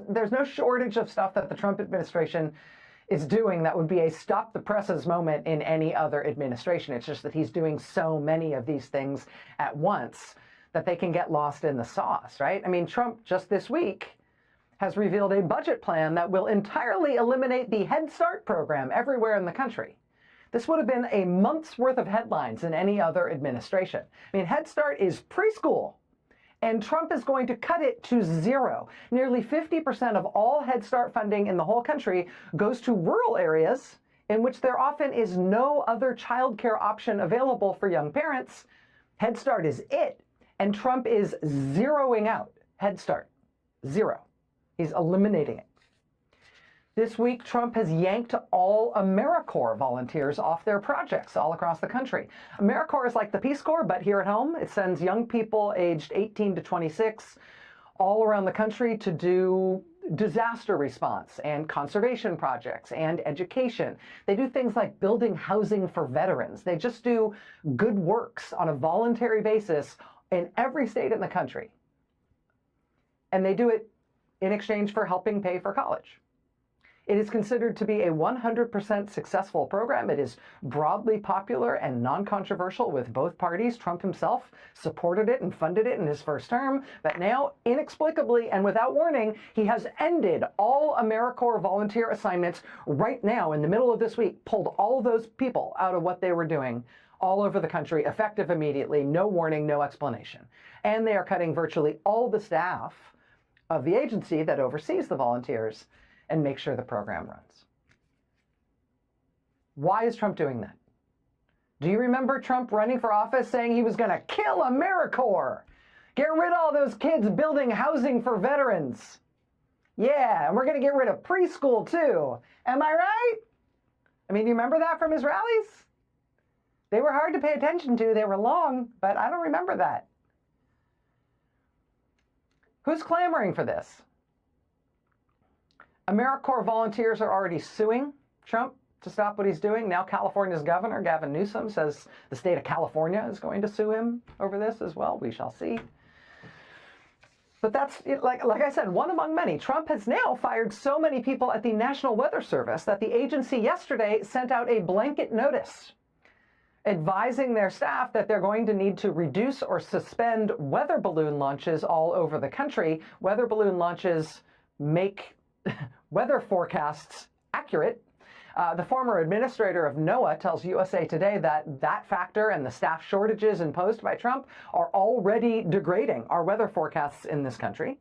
There's no shortage of stuff that the Trump administration is doing that would be a stop the presses moment in any other administration. It's just that he's doing so many of these things at once that they can get lost in the sauce, right? I mean, Trump just this week has revealed a budget plan that will entirely eliminate the Head Start program everywhere in the country. This would have been a month's worth of headlines in any other administration. I mean, Head Start is preschool, and Trump is going to cut it to zero. Nearly 50% of all Head Start funding in the whole country goes to rural areas in which there often is no other childcare option available for young parents. Head Start is it, and Trump is zeroing out Head Start. Zero. He's eliminating it. This week, Trump has yanked all Americorps volunteers off their projects all across the country. Americorps is like the Peace Corps, but here at home. It sends young people aged 18 to 26 all around the country to do disaster response and conservation projects and education. They do things like building housing for veterans. They just do good works on a voluntary basis in every state in the country. And they do it in exchange for helping pay for college. It is considered to be a 100% successful program. It is broadly popular and non-controversial with both parties. Trump himself supported it and funded it in his first term, but now, inexplicably and without warning, he has ended all Americorps volunteer assignments right now in the middle of this week, pulled all of those people out of what they were doing all over the country, effective immediately, no warning, no explanation. And they are cutting virtually all the staff of the agency that oversees the volunteers and make sure the program runs. Why is Trump doing that? Do you remember Trump running for office saying he was going to kill Americorps? Get rid of all those kids building housing for veterans. Yeah, and we're going to get rid of preschool too. Am I right? I mean, do you remember that from his rallies? They were hard to pay attention to. They were long, but I don't remember that. Who's clamoring for this? Americorps volunteers are already suing Trump to stop what he's doing. Now California's governor, Gavin Newsom, says the state of California is going to sue him over this as well. We shall see. But that's, like I said, one among many. Trump has now fired so many people at the National Weather Service that the agency yesterday sent out a blanket notice advising their staff that they're going to need to reduce or suspend weather balloon launches all over the country. Weather balloon launches make weather forecasts accurate. The former administrator of NOAA tells USA Today that that factor and the staff shortages imposed by Trump are already degrading our weather forecasts in this country.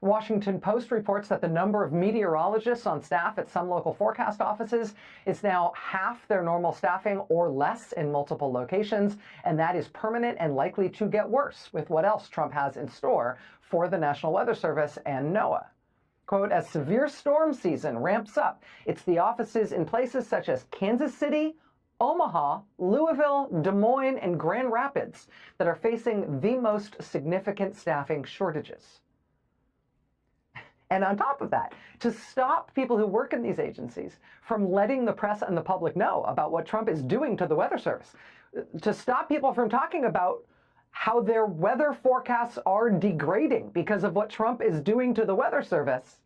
Washington Post reports that the number of meteorologists on staff at some local forecast offices is now half their normal staffing or less in multiple locations, and that is permanent and likely to get worse with what else Trump has in store for the National Weather Service and NOAA. Quote, as severe storm season ramps up, it's the offices in places such as Kansas City, Omaha, Louisville, Des Moines, and Grand Rapids that are facing the most significant staffing shortages. And on top of that, to stop people who work in these agencies from letting the press and the public know about what Trump is doing to the Weather Service, to stop people from talking about how their weather forecasts are degrading because of what Trump is doing to the Weather Service,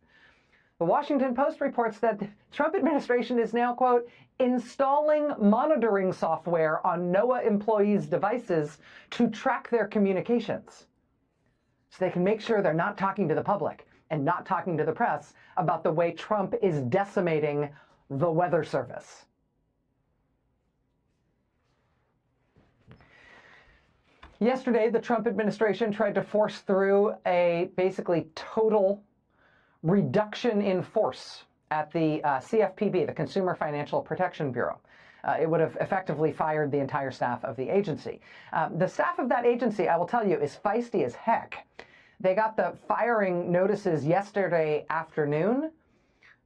the Washington Post reports that the Trump administration is now, quote, installing monitoring software on NOAA employees' devices to track their communications so they can make sure they're not talking to the public and not talking to the press about the way Trump is decimating the Weather Service. Yesterday, the Trump administration tried to force through a basically total reduction in force at the CFPB, the Consumer Financial Protection Bureau. It would have effectively fired the entire staff of the agency. The staff of that agency, I will tell you, is feisty as heck. They got the firing notices yesterday afternoon.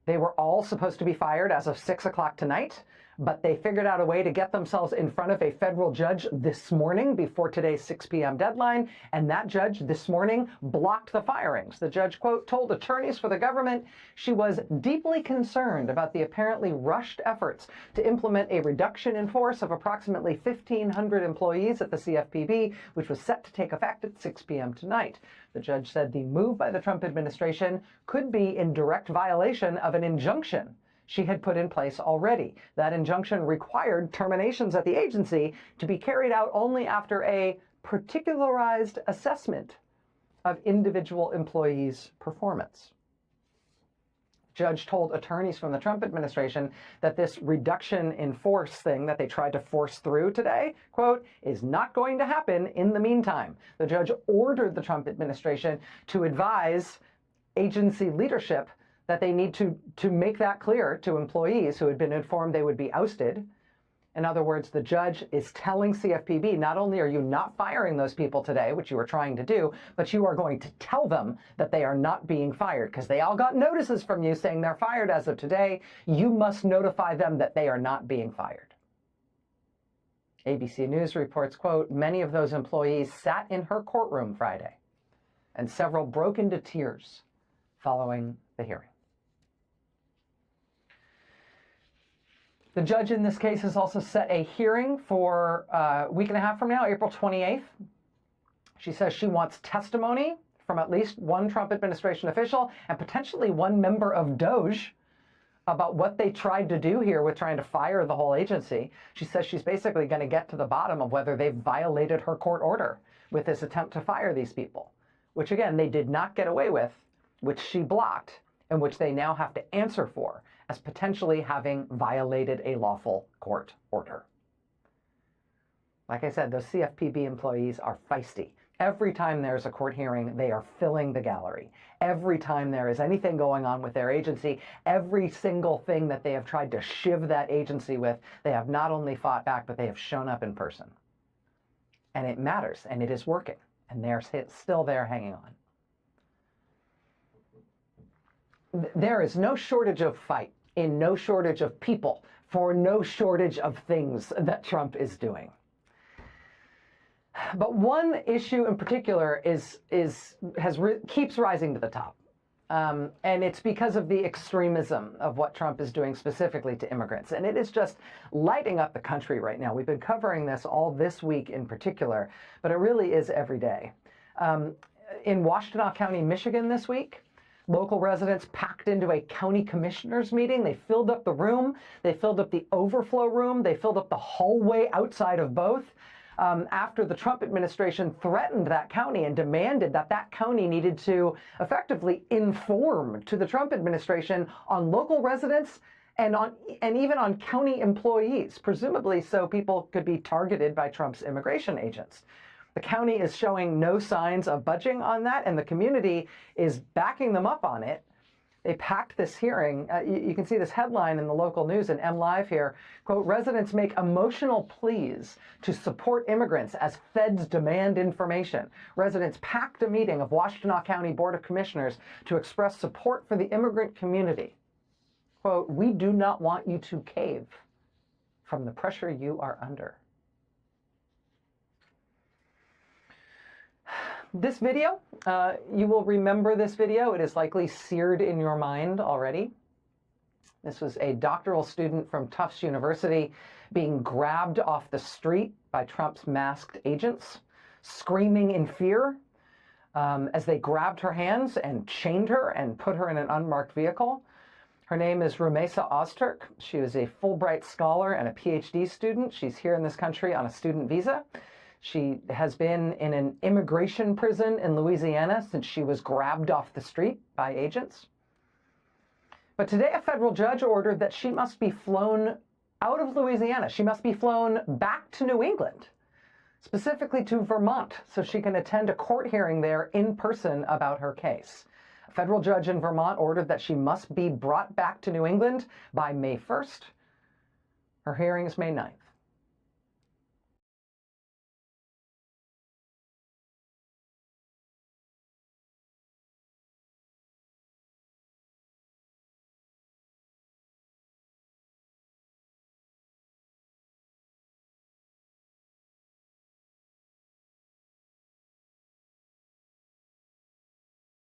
They were all supposed to be fired as of 6 o'clock tonight. but they figured out a way to get themselves in front of a federal judge this morning before today's 6 p.m. deadline, and that judge this morning blocked the firings. The judge, quote, told attorneys for the government she was deeply concerned about the apparently rushed efforts to implement a reduction in force of approximately 1,500 employees at the CFPB, which was set to take effect at 6 p.m. tonight. The judge said the move by the Trump administration could be in direct violation of an injunction she had put in place already. That injunction required terminations at the agency to be carried out only after a particularized assessment of individual employees' performance. Judge told attorneys from the Trump administration that this reduction in force thing that they tried to force through today, quote, is not going to happen in the meantime. The judge ordered the Trump administration to advise agency leadership that they need to make that clear to employees who had been informed they would be ousted. In other words, the judge is telling CFPB, not only are you not firing those people today, which you were trying to do, but you are going to tell them that they are not being fired, because they all got notices from you saying they're fired as of today. You must notify them that they are not being fired. ABC News reports, quote, many of those employees sat in her courtroom Friday, and several broke into tears following the hearing. The judge in this case has also set a hearing for a week and a half from now, April 28th. She says she wants testimony from at least one Trump administration official and potentially one member of DOJ about what they tried to do here with trying to fire the whole agency. She says she's basically going to get to the bottom of whether they violated her court order with this attempt to fire these people, which again, they did not get away with, which she blocked, and which they now have to answer for as potentially having violated a lawful court order. Like I said, those CFPB employees are feisty. Every time there's a court hearing, they are filling the gallery. Every time there is anything going on with their agency, every single thing that they have tried to shiv that agency with, they have not only fought back, but they have shown up in person. And it matters, and it is working, and they're still there hanging on. There is no shortage of fight, in no shortage of people, for no shortage of things that Trump is doing. But one issue in particular keeps rising to the top. And it's because of the extremism of what Trump is doing specifically to immigrants. And it is just lighting up the country right now. We've been covering this all this week in particular, but it really is every day. In Washtenaw County, Michigan this week, local residents packed into a county commissioners meeting. They filled up the room. They filled up the overflow room. They filled up the hallway outside of both. After the Trump administration threatened that county and demanded that that county needed to effectively inform to the Trump administration on local residents and even on county employees, presumably so people could be targeted by Trump's immigration agents. The county is showing no signs of budging on that, and the community is backing them up on it. They packed this hearing. You can see this headline in the local news in MLive here. Quote, residents make emotional pleas to support immigrants as feds demand information. Residents packed a meeting of Washtenaw County Board of Commissioners to express support for the immigrant community. Quote, we do not want you to cave from the pressure you are under. This video, you will remember this video. It is likely seared in your mind already. This was a doctoral student from Tufts University being grabbed off the street by Trump's masked agents, screaming in fear as they grabbed her hands and chained her and put her in an unmarked vehicle. Her name is Rumeysa Ozturk. She is a Fulbright scholar and a PhD student. She's here in this country on a student visa. She has been in an immigration prison in Louisiana since she was grabbed off the street by agents. But today, a federal judge ordered that she must be flown out of Louisiana. She must be flown back to New England, specifically to Vermont, so she can attend a court hearing there in person about her case. A federal judge in Vermont ordered that she must be brought back to New England by May 1st. Her hearing is May 9th.